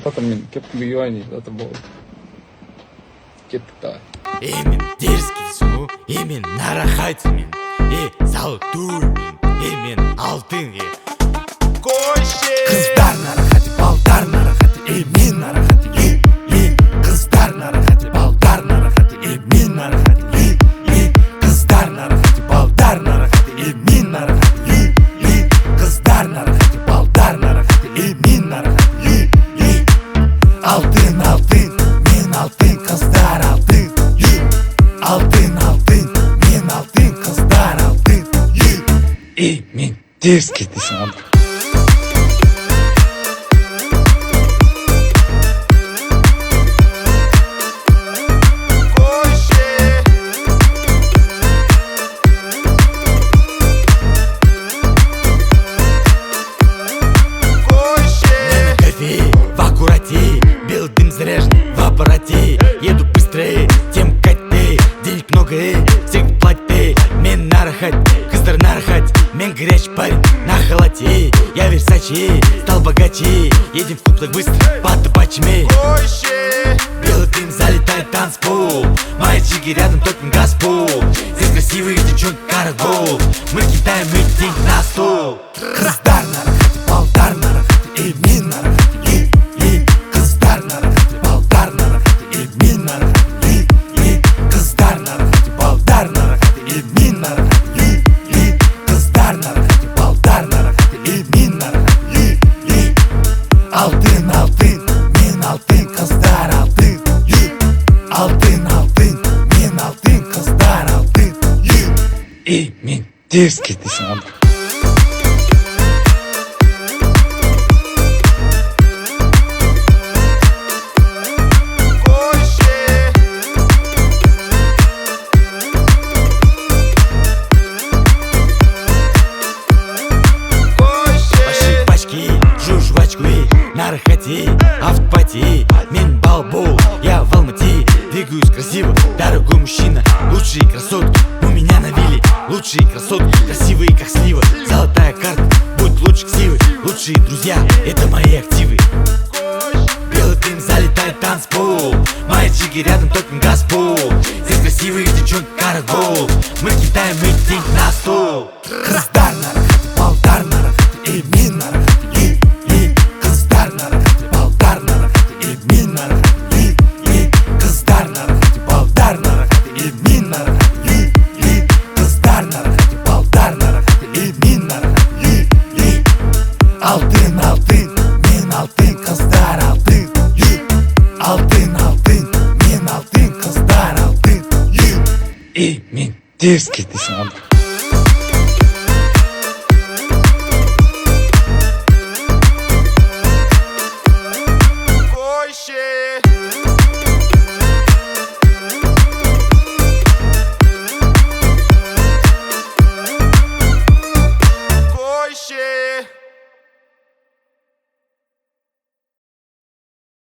Потом мен кепкімге юани заты болды. Кеттік давай. Мен дерзкий су, мен нарахатмен, золотумен, мен алтын. Қыздар нарахати, балдар нарахати, мен нарахати, қыздар нарахати, балдар нарахати, мен нарахати, қыздар нарахати, балдар нарахати, мен нарахати, қыздар нарахати, балдар нарахати, мен нарахати. Алтын, алтын, мен алтын, қыздар алтын. Алтын, алтын, мен алтын, қыздар алтын. Мен дерзкий дейсің анда. В аккурате, белый дым заряжен в аппарате. Еду быстрее, тем катте, денег много, всех платьте. Мен нарахать, кыздар нарахать, мен горячий парень на халате. Я Версаче, стал богаче, едем в клуб так быстро, под табачами. Белый дым залетает танцпол, мои чики рядом только газпол. Здесь красивые девчонки карагол, мы кидаем их денег на стол. Кыздар нарахать, балдар нарахать, мен нарахать. Қыздар нарахати, балдар нарахати, мен нарахати, қыздар нарахати, балдар нарахати, мен нарахати, қыздар нарахати, балдар нарахати, мен нарахати. Алтын, алтын, мен алтын, қыздар алтын. Алтын, алтын, мен алтын, қыздар алтын. Мен дерзкий дейсің анда. Нарахати, автопати, мен балбол, я в Алмате. Двигаюсь красиво, дорогой мужчина. Лучшие красотки у меня на вилле. Лучшие красотки, красивые как слива. Золотая карта, будь лучше ксивы. Лучшие друзья, это мои активы. Белый дым залетает танцпол, мои чики рядом только газпол. Здесь красивые девчонки карагол, мы кидаем их денег на стол. Қыздар нарахати, балдар нарахати, мен нарахати, қыздар нарахати, балдар нарахати, мен нарахати, қыздар нарахати, балдар нарахати, мен нарахати, қыздар нарахати, балдар нарахати, мен нарахати. Алтын, алтын, мен алтын, қыздар алтын. Алтын, алтын, мен алтын, қыздар алтын. Мен дерзкий дейсің анда.